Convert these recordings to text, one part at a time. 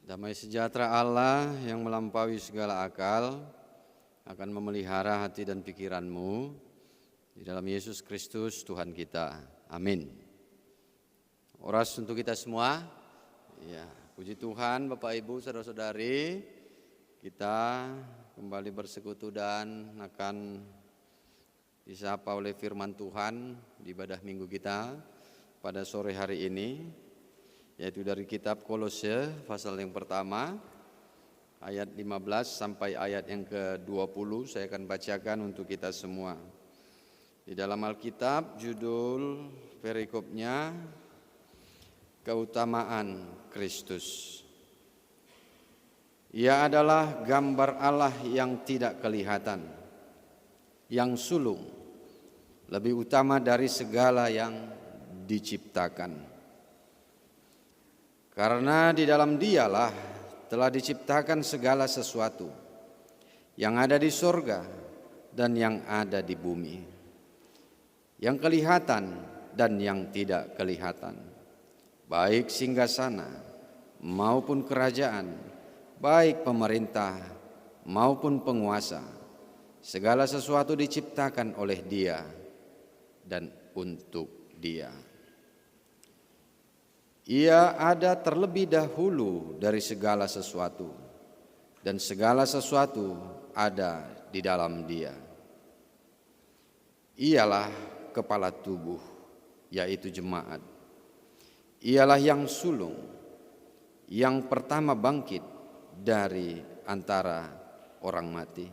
Damai sejahtera Allah yang melampaui segala akal akan memelihara hati dan pikiranmu di dalam Yesus Kristus Tuhan kita. Amin. Oras untuk kita semua. Ya, puji Tuhan Bapak Ibu Saudara-saudari, kita kembali bersekutu dan akan disapa oleh firman Tuhan di ibadah minggu kita pada sore hari ini, yaitu dari kitab Kolose pasal yang pertama ayat 15 sampai ayat yang ke-20. Saya akan bacakan untuk kita semua. Di dalam Alkitab judul perikopnya keutamaan Kristus. Ia adalah gambar Allah yang tidak kelihatan, yang sulung, lebih utama dari segala yang diciptakan. Karena di dalam Dialah telah diciptakan segala sesuatu yang ada di sorga dan yang ada di bumi, yang kelihatan dan yang tidak kelihatan, baik singgasana maupun kerajaan, baik pemerintah maupun penguasa. Segala sesuatu diciptakan oleh Dia dan untuk Dia. Ia ada terlebih dahulu dari segala sesuatu, dan segala sesuatu ada di dalam Dia. Ialah kepala tubuh, yaitu jemaat. Ialah yang sulung, yang pertama bangkit dari antara orang mati,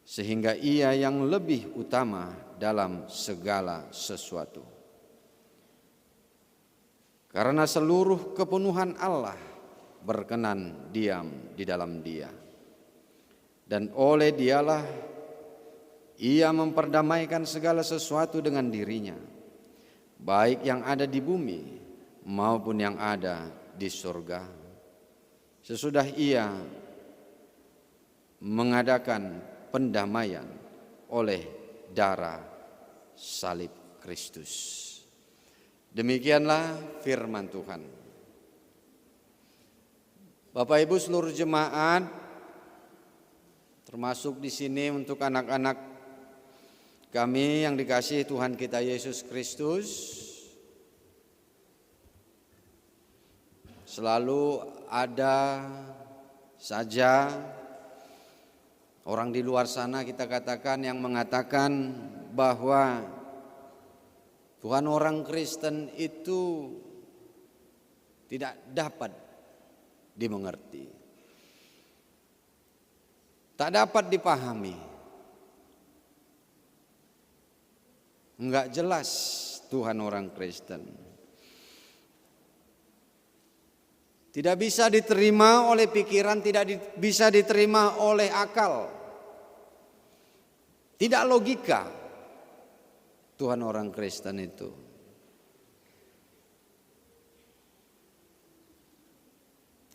sehingga Ia yang lebih utama dalam segala sesuatu. Karena seluruh kepenuhan Allah berkenan diam di dalam Dia, dan oleh Dialah Ia memperdamaikan segala sesuatu dengan dirinya, baik yang ada di bumi maupun yang ada di surga. Sesudah Ia mengadakan pendamaian oleh darah salib Kristus. Demikianlah firman Tuhan. Bapak Ibu seluruh jemaat, termasuk di sini untuk anak-anak kami yang dikasihi Tuhan kita Yesus Kristus, selalu ada saja orang di luar sana, kita katakan, yang mengatakan bahwa Tuhan orang Kristen itu tidak dapat dimengerti, tak dapat dipahami, enggak jelas Tuhan orang Kristen, tidak bisa diterima oleh pikiran, tidak bisa diterima oleh akal, tidak logika. Tuhan orang Kristen itu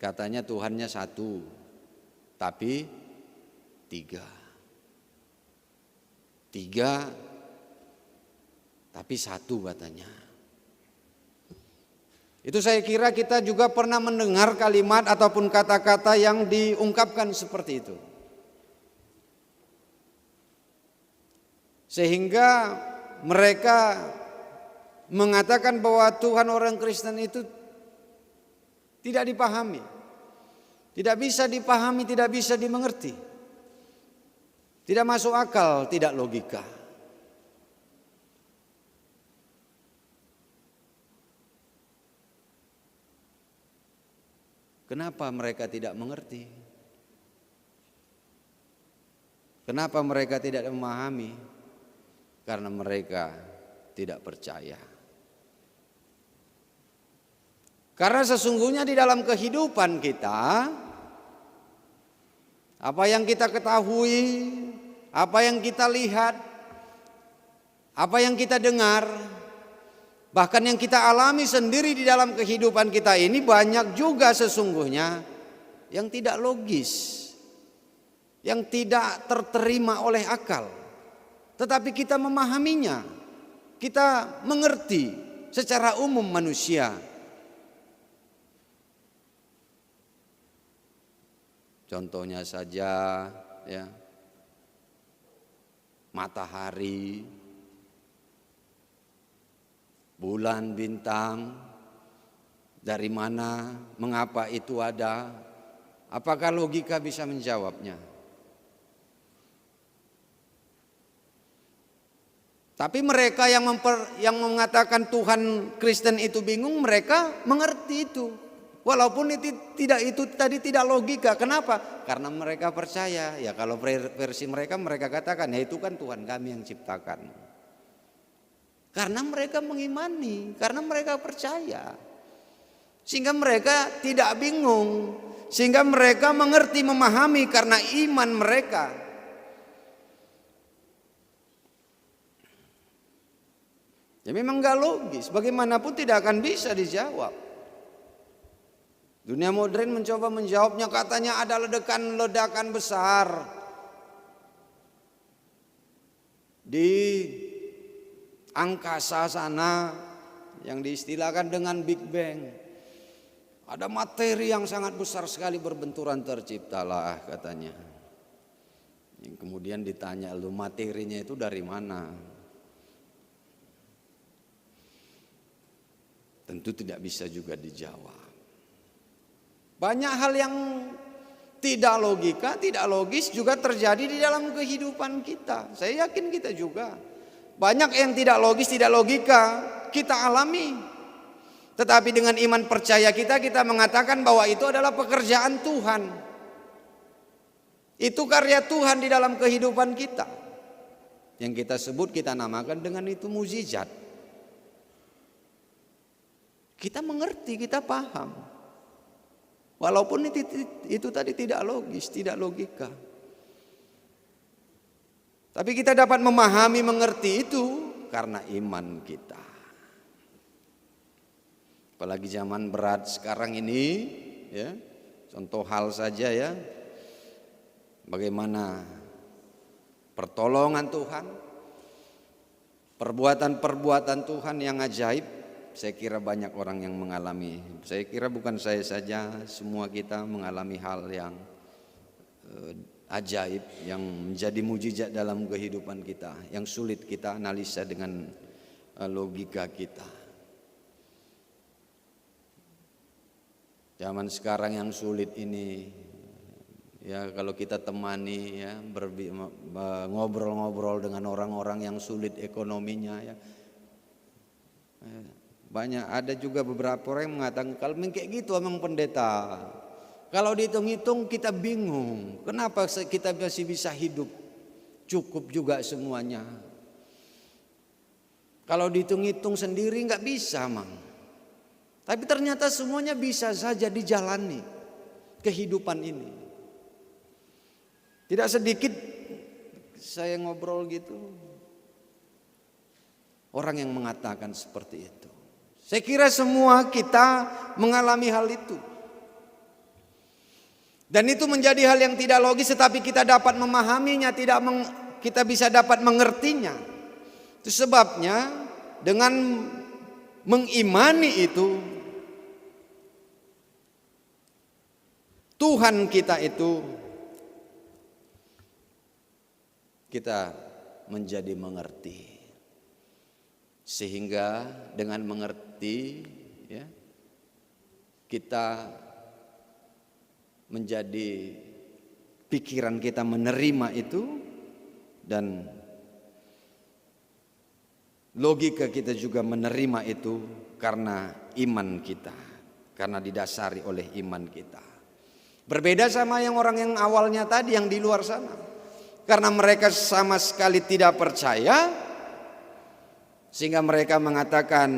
katanya Tuhannya satu, tapi tiga, tapi satu katanya. Itu saya kira kita juga pernah mendengar kalimat ataupun kata-kata yang diungkapkan seperti itu, sehingga mereka mengatakan bahwa Tuhan orang Kristen itu tidak dipahami, tidak bisa dipahami, tidak bisa dimengerti, tidak masuk akal, tidak logika. Kenapa mereka tidak mengerti? Kenapa mereka tidak memahami? Karena mereka tidak percaya. Karena sesungguhnya di dalam kehidupan kita, apa yang kita ketahui, apa yang kita lihat, apa yang kita dengar, bahkan yang kita alami sendiri di dalam kehidupan kita ini, banyak juga sesungguhnya yang tidak logis, yang tidak terterima oleh akal. Tetapi kita memahaminya, kita mengerti secara umum manusia. Contohnya saja ya, matahari, bulan, bintang, dari mana, mengapa itu ada? Apakah logika bisa menjawabnya? Tapi mereka yang mengatakan Tuhan Kristen itu bingung, mereka mengerti itu. Walaupun itu tadi tidak logika. Kenapa? Karena mereka percaya. Ya kalau versi mereka katakan ya itu kan Tuhan kami yang ciptakan. Karena mereka mengimani, karena mereka percaya. Sehingga mereka tidak bingung, sehingga mereka mengerti, memahami karena iman mereka. Ya memang gak logis, bagaimanapun tidak akan bisa dijawab. Dunia modern mencoba menjawabnya, katanya ada ledakan besar di angkasa sana yang diistilahkan dengan Big Bang. Ada materi yang sangat besar sekali berbenturan, terciptalah katanya. Yang kemudian ditanya, lu materinya itu dari mana? Tentu tidak bisa juga dijawab. Banyak hal yang tidak logika, tidak logis juga terjadi di dalam kehidupan kita. Saya yakin kita juga. Banyak yang tidak logis, tidak logika kita alami. Tetapi dengan iman percaya kita mengatakan bahwa itu adalah pekerjaan Tuhan. Itu karya Tuhan di dalam kehidupan kita. Yang kita sebut, kita namakan dengan itu mukjizat. Kita mengerti, kita paham. Walaupun itu tadi tidak logis, tidak logika. Tapi kita dapat memahami, mengerti itu karena iman kita. Apalagi zaman berat sekarang ini, ya. Contoh hal saja ya. Bagaimana pertolongan Tuhan, perbuatan-perbuatan Tuhan yang ajaib. Saya kira banyak orang yang mengalami. Saya kira bukan saya saja, semua kita mengalami hal yang ajaib, yang menjadi mukjizat dalam kehidupan kita, yang sulit kita analisa dengan logika kita. Zaman sekarang yang sulit ini, ya kalau kita temani ya, ngobrol-ngobrol dengan orang-orang yang sulit ekonominya ya. Banyak, ada juga beberapa orang yang mengatakan kalau kayak gitu emang pendeta. Kalau dihitung-hitung kita bingung. Kenapa kita masih bisa hidup cukup juga semuanya. Kalau dihitung-hitung sendiri nggak bisa mang. Tapi ternyata semuanya bisa saja dijalani kehidupan ini. Tidak sedikit saya ngobrol gitu, orang yang mengatakan seperti itu. Saya kira semua kita mengalami hal itu. Dan itu menjadi hal yang tidak logis, tetapi kita dapat memahaminya, kita bisa dapat mengertinya. Itu sebabnya dengan mengimani itu, Tuhan kita itu, kita menjadi mengerti. Sehingga dengan mengerti ya, kita menjadi, pikiran kita menerima itu, dan logika kita juga menerima itu karena iman kita, karena didasari oleh iman kita. Berbeda sama orang yang awalnya tadi yang di luar sana, karena mereka sama sekali tidak percaya. Sehingga mereka mengatakan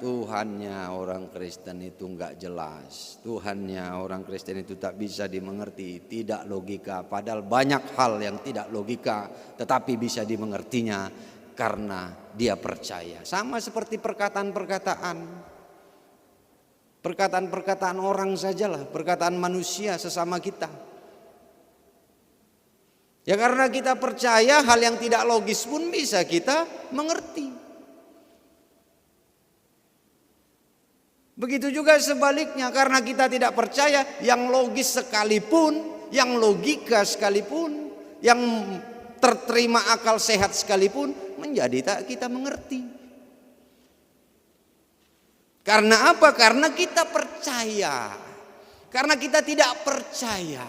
Tuhannya orang Kristen itu enggak jelas. Tuhannya orang Kristen itu tak bisa dimengerti, tidak logika. Padahal banyak hal yang tidak logika tetapi bisa dimengertinya karena dia percaya. Sama seperti perkataan orang sajalah, perkataan manusia sesama kita. Ya karena kita percaya hal yang tidak logis pun bisa kita mengerti. Begitu juga sebaliknya, karena kita tidak percaya yang logis sekalipun yang logika sekalipun, yang terterima akal sehat sekalipun, menjadi tak kita mengerti. Karena apa? Karena kita percaya. Karena kita tidak percaya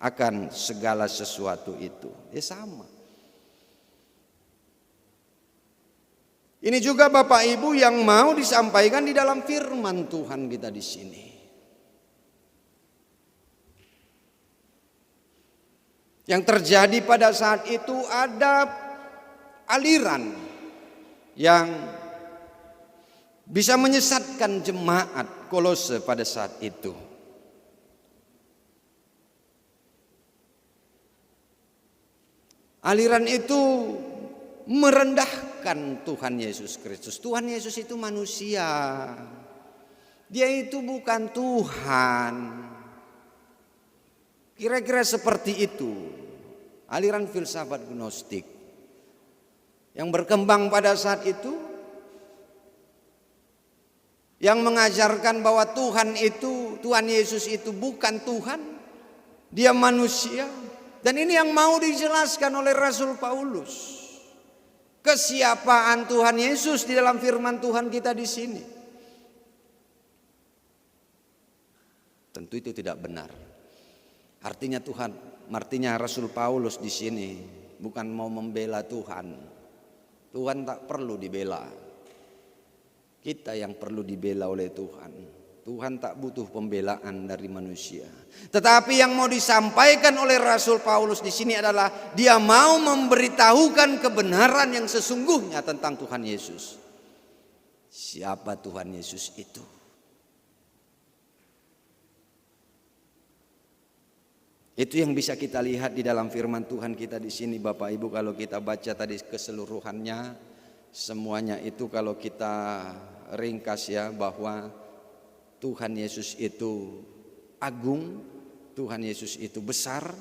akan segala sesuatu itu. Ya sama. Ini juga Bapak Ibu yang mau disampaikan di dalam firman Tuhan kita di sini. Yang terjadi pada saat itu ada aliran yang bisa menyesatkan jemaat Kolose pada saat itu. Aliran itu merendahkan Tuhan Yesus Kristus. Tuhan Yesus itu manusia. Dia itu bukan Tuhan. Kira-kira seperti itu. Aliran filsafat gnostik yang berkembang pada saat itu, yang mengajarkan bahwa Tuhan Yesus itu bukan Tuhan, dia manusia. Dan ini yang mau dijelaskan oleh Rasul Paulus. Kesiapaan Tuhan Yesus di dalam firman Tuhan kita di sini. Tentu itu tidak benar. Artinya Rasul Paulus di sini bukan mau membela Tuhan. Tuhan tak perlu dibela. Kita yang perlu dibela oleh Tuhan. Tuhan tak butuh pembelaan dari manusia. Tetapi yang mau disampaikan oleh Rasul Paulus di sini adalah dia mau memberitahukan kebenaran yang sesungguhnya tentang Tuhan Yesus. Siapa Tuhan Yesus itu? Itu yang bisa kita lihat di dalam firman Tuhan kita di sini, Bapak Ibu. Kalau kita baca tadi keseluruhannya, semuanya itu kalau kita ringkas ya, bahwa Tuhan Yesus itu agung, Tuhan Yesus itu besar,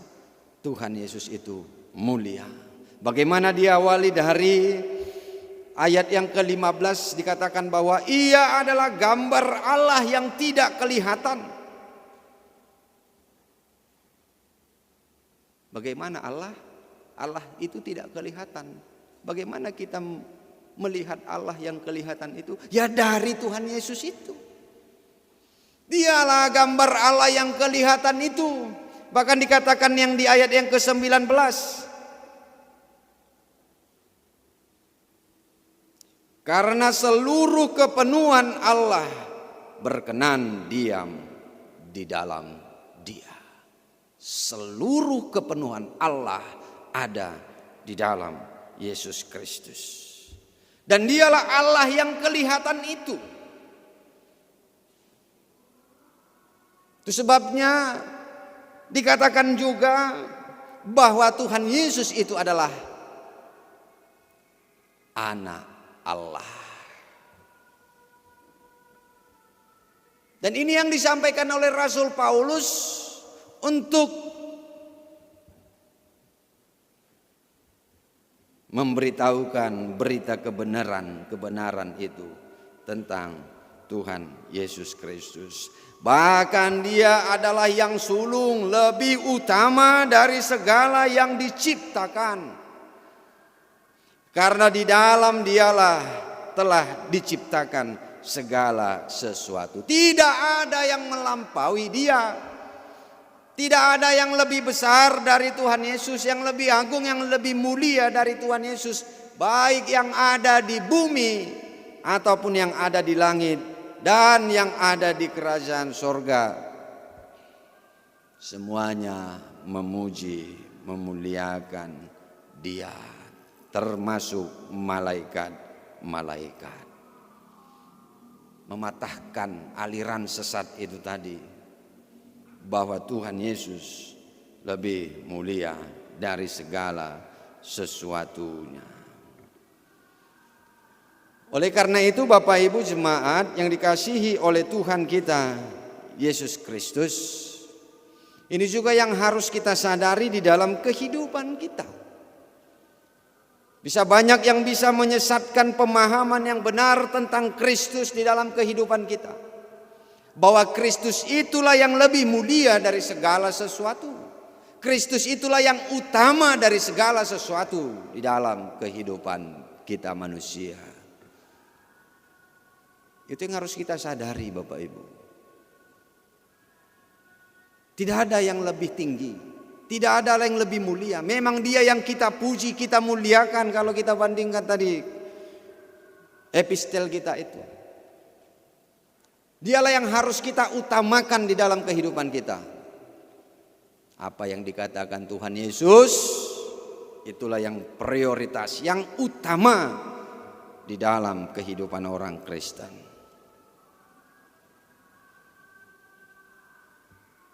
Tuhan Yesus itu mulia. Bagaimana diawali dari ayat yang ke-15 dikatakan bahwa ia adalah gambar Allah yang tidak kelihatan. Bagaimana Allah? Allah itu tidak kelihatan. Bagaimana kita melihat Allah yang kelihatan itu? Ya dari Tuhan Yesus itu. Dialah gambar Allah yang kelihatan itu. Bahkan dikatakan yang di ayat yang ke-19. Karena seluruh kepenuhan Allah berkenan diam di dalam Dia. Seluruh kepenuhan Allah ada di dalam Yesus Kristus. Dan dialah Allah yang kelihatan itu. Itu sebabnya dikatakan juga bahwa Tuhan Yesus itu adalah anak Allah. Dan ini yang disampaikan oleh Rasul Paulus untuk memberitahukan berita kebenaran itu tentang Tuhan Yesus Kristus. Bahkan Dia adalah yang sulung lebih utama dari segala yang diciptakan. Karena di dalam Dialah telah diciptakan segala sesuatu. Tidak ada yang melampaui Dia. Tidak ada yang lebih besar dari Tuhan Yesus, yang lebih agung, yang lebih mulia dari Tuhan Yesus. Baik yang ada di bumi ataupun yang ada di langit. Dan yang ada di kerajaan sorga, semuanya memuji, memuliakan Dia, termasuk malaikat-malaikat. Mematahkan aliran sesat itu tadi, bahwa Tuhan Yesus lebih mulia dari segala sesuatunya. Oleh karena itu Bapak Ibu jemaat yang dikasihi oleh Tuhan kita Yesus Kristus, ini juga yang harus kita sadari di dalam kehidupan kita. Bisa banyak yang bisa menyesatkan pemahaman yang benar tentang Kristus di dalam kehidupan kita. bahwa Kristus itulah yang lebih mulia dari segala sesuatu. Kristus itulah yang utama dari segala sesuatu di dalam kehidupan kita manusia. Itu yang harus kita sadari, Bapak Ibu. Tidak ada yang lebih tinggi, tidak ada yang lebih mulia. Memang Dia yang kita puji, kita muliakan kalau kita bandingkan tadi epistel kita itu. Dialah yang harus kita utamakan di dalam kehidupan kita. Apa yang dikatakan Tuhan Yesus, itulah yang prioritas, yang utama di dalam kehidupan orang Kristen.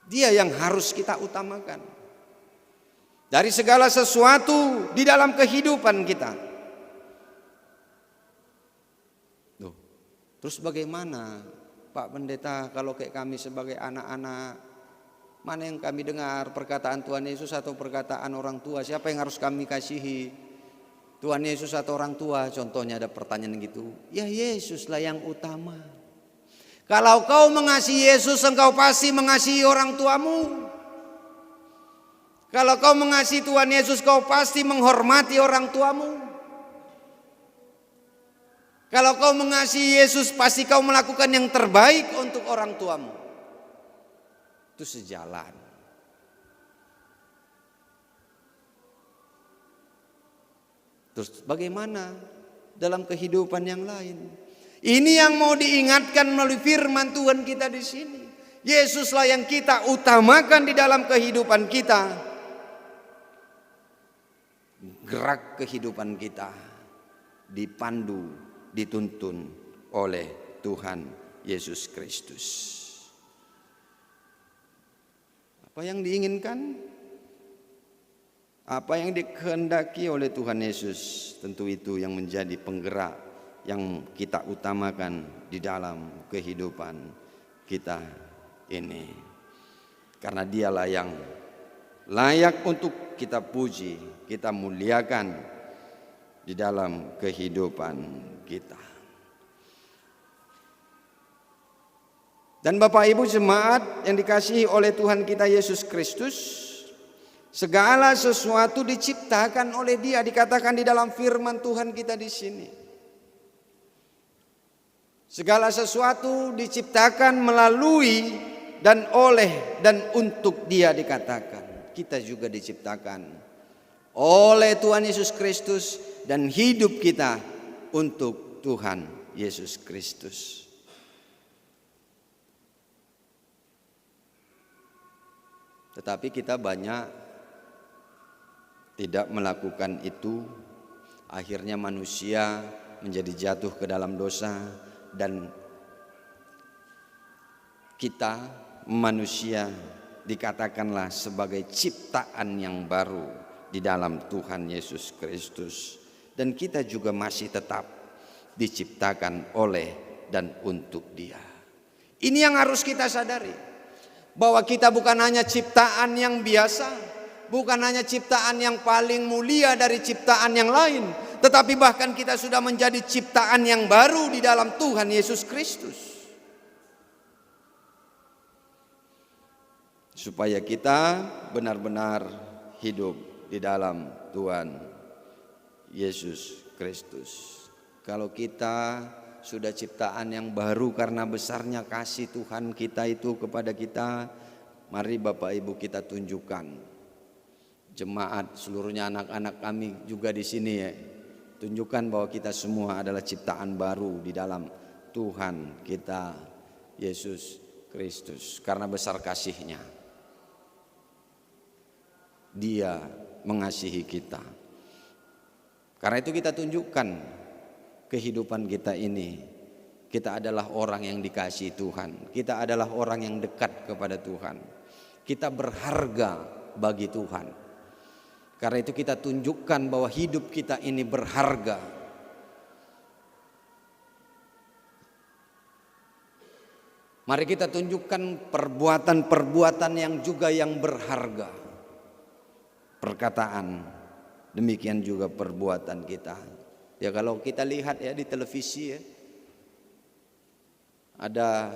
Dia yang harus kita utamakan dari segala sesuatu di dalam kehidupan kita. Loh, terus bagaimana Pak Pendeta kalau kayak kami sebagai anak-anak, mana yang kami dengar perkataan Tuhan Yesus atau perkataan orang tua? Siapa yang harus kami kasihi? Tuhan Yesus atau orang tua? Contohnya ada pertanyaan gitu. Ya Yesuslah yang utama. Kalau kau mengasihi Yesus, engkau pasti mengasihi orang tuamu. Kalau kau mengasihi Tuhan Yesus, kau pasti menghormati orang tuamu. Kalau kau mengasihi Yesus, pasti kau melakukan yang terbaik untuk orang tuamu. Itu sejalan. Terus bagaimana dalam kehidupan yang lain? Ini yang mau diingatkan melalui firman Tuhan kita di sini. Yesuslah yang kita utamakan di dalam kehidupan kita. Gerak kehidupan kita dipandu, dituntun oleh Tuhan Yesus Kristus. Apa yang diinginkan? Apa yang dikehendaki oleh Tuhan Yesus, tentu itu yang menjadi penggerak yang kita utamakan di dalam kehidupan kita ini. Karena Dialah yang layak untuk kita puji, kita muliakan di dalam kehidupan kita. Dan Bapak Ibu jemaat yang dikasihi oleh Tuhan kita Yesus Kristus, segala sesuatu diciptakan oleh Dia, dikatakan di dalam firman Tuhan kita di sini. Segala sesuatu diciptakan melalui dan oleh dan untuk Dia, dikatakan. Kita juga diciptakan oleh Tuhan Yesus Kristus dan hidup kita untuk Tuhan Yesus Kristus. Tetapi kita banyak tidak melakukan itu. Akhirnya manusia menjadi jatuh ke dalam dosa. Dan kita manusia dikatakanlah sebagai ciptaan yang baru di dalam Tuhan Yesus Kristus. Dan kita juga masih tetap diciptakan oleh dan untuk Dia. Ini yang harus kita sadari, bahwa kita bukan hanya ciptaan yang biasa, bukan hanya ciptaan yang paling mulia dari ciptaan yang lain, tetapi bahkan kita sudah menjadi ciptaan yang baru di dalam Tuhan Yesus Kristus. Supaya kita benar-benar hidup di dalam Tuhan Yesus Kristus. Kalau kita sudah ciptaan yang baru karena besarnya kasih Tuhan kita itu kepada kita, mari Bapak Ibu kita tunjukkan. Jemaat seluruhnya, anak-anak kami juga di sini ya. Tunjukkan bahwa kita semua adalah ciptaan baru di dalam Tuhan kita Yesus Kristus. Karena besar kasih-Nya, Dia mengasihi kita. Karena itu kita tunjukkan kehidupan kita ini. Kita adalah orang yang dikasihi Tuhan. Kita adalah orang yang dekat kepada Tuhan. Kita berharga bagi Tuhan. Karena itu kita tunjukkan bahwa hidup kita ini berharga. Mari kita tunjukkan perbuatan-perbuatan yang juga yang berharga. Perkataan, demikian juga perbuatan kita. Ya kalau kita lihat ya di televisi ya, ada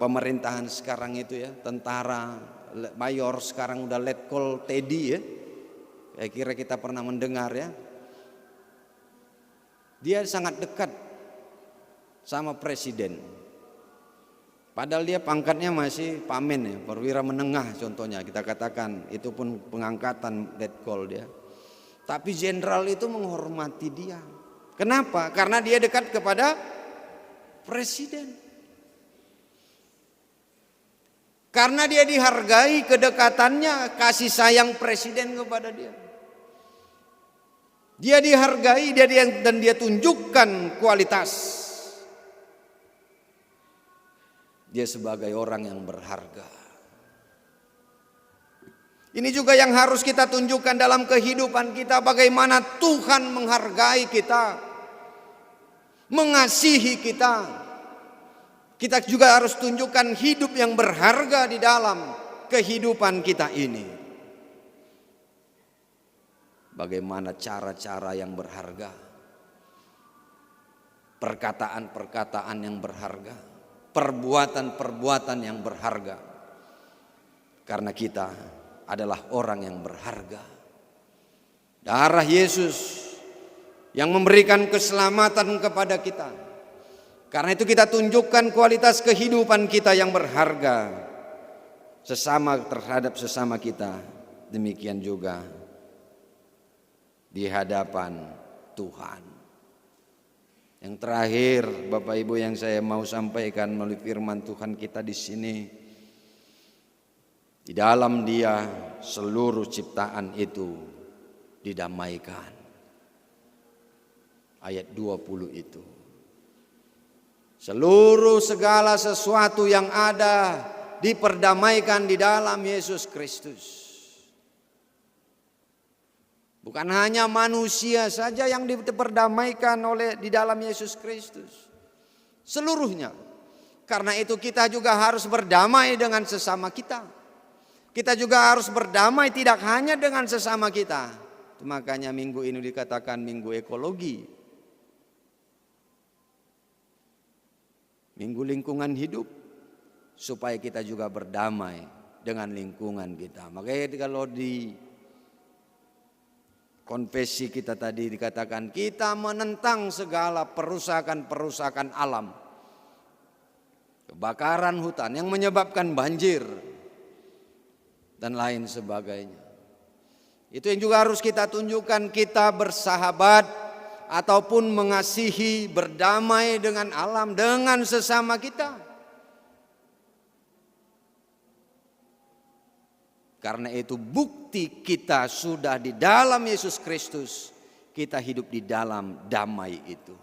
pemerintahan sekarang itu ya, tentara mayor sekarang udah letkol Teddy ya. Saya kira kita pernah mendengar ya. Dia sangat dekat sama presiden. Padahal dia pangkatnya masih pamen ya, perwira menengah contohnya kita katakan, itu pun pengangkatan letkol dia. Tapi jenderal itu menghormati dia. Kenapa? Karena dia dekat kepada presiden. Karena dia dihargai kedekatannya, kasih sayang presiden kepada dia. Dia dihargai dan dia tunjukkan kualitas. Dia sebagai orang yang berharga. Ini juga yang harus kita tunjukkan dalam kehidupan kita, bagaimana Tuhan menghargai kita, mengasihi kita. Kita juga harus tunjukkan hidup yang berharga di dalam kehidupan kita ini. Bagaimana cara-cara yang berharga, perkataan-perkataan yang berharga, perbuatan-perbuatan yang berharga. Karena kita adalah orang yang berharga. Darah Yesus yang memberikan keselamatan kepada kita. Karena itu kita tunjukkan kualitas kehidupan kita yang berharga sesama terhadap sesama kita. Demikian juga di hadapan Tuhan. Yang terakhir, Bapak Ibu, yang saya mau sampaikan melalui firman Tuhan kita di sini, di dalam Dia seluruh ciptaan itu didamaikan. Ayat 20 itu. Seluruh segala sesuatu yang ada diperdamaikan di dalam Yesus Kristus. Bukan hanya manusia saja yang diperdamaikan di dalam Yesus Kristus. Seluruhnya. Karena itu kita juga harus berdamai dengan sesama kita. Kita juga harus berdamai tidak hanya dengan sesama kita. Makanya minggu ini dikatakan minggu ekologi. Minggu lingkungan hidup. Supaya kita juga berdamai dengan lingkungan kita. Makanya kalau di konfesi kita tadi dikatakan kita menentang segala perusakan alam. Kebakaran hutan yang menyebabkan banjir. Dan lain sebagainya. Itu yang juga harus kita tunjukkan, kita bersahabat ataupun mengasihi, berdamai dengan alam, dengan sesama kita. Karena itu bukti kita sudah di dalam Yesus Kristus, kita hidup di dalam damai itu.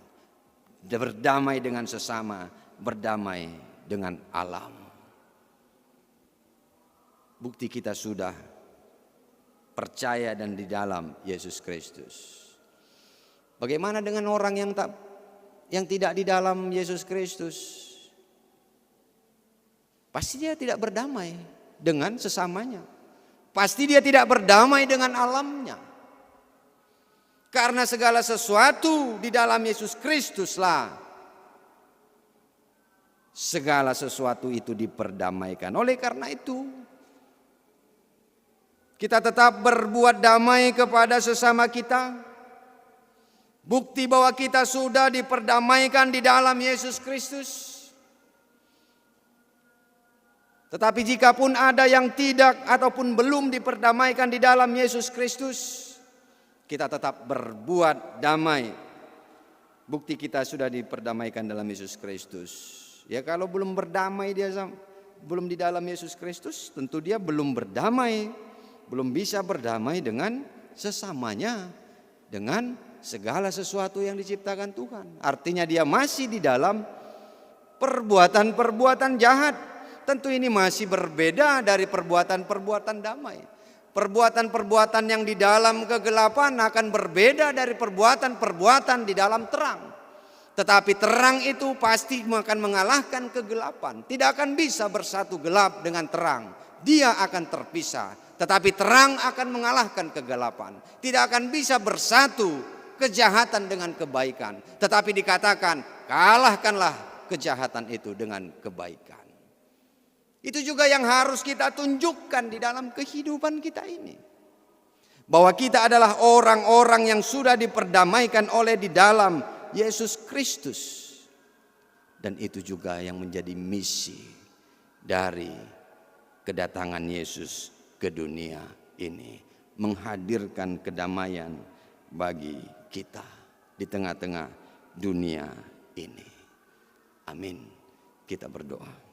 Berdamai dengan sesama, berdamai dengan alam. Bukti kita sudah percaya dan di dalam Yesus Kristus. Bagaimana dengan orang yang tidak di dalam Yesus Kristus? Pasti dia tidak berdamai dengan sesamanya. Pasti dia tidak berdamai dengan alamnya. Karena segala sesuatu di dalam Yesus Kristuslah segala sesuatu itu diperdamaikan. Oleh karena itu kita tetap berbuat damai kepada sesama kita. Bukti bahwa kita sudah diperdamaikan di dalam Yesus Kristus. Tetapi jikapun ada yang tidak ataupun belum diperdamaikan di dalam Yesus Kristus, kita tetap berbuat damai. Bukti kita sudah diperdamaikan dalam Yesus Kristus. Ya kalau belum berdamai belum di dalam Yesus Kristus, tentu dia belum berdamai, belum bisa berdamai dengan sesamanya, dengan segala sesuatu yang diciptakan Tuhan. Artinya dia masih di dalam perbuatan-perbuatan jahat. Tentu ini masih berbeda dari perbuatan-perbuatan damai. Perbuatan-perbuatan yang di dalam kegelapan akan berbeda dari perbuatan-perbuatan di dalam terang. Tetapi terang itu pasti akan mengalahkan kegelapan. Tidak akan bisa bersatu gelap dengan terang. Dia akan terpisah. Tetapi terang akan mengalahkan kegelapan. Tidak akan bisa bersatu kejahatan dengan kebaikan. Tetapi dikatakan kalahkanlah kejahatan itu dengan kebaikan. Itu juga yang harus kita tunjukkan di dalam kehidupan kita ini. Bahwa kita adalah orang-orang yang sudah diperdamaikan oleh di dalam Yesus Kristus. Dan itu juga yang menjadi misi dari kedatangan Yesus ke dunia ini. Menghadirkan kedamaian bagi kita di tengah-tengah dunia ini. Amin. Kita berdoa.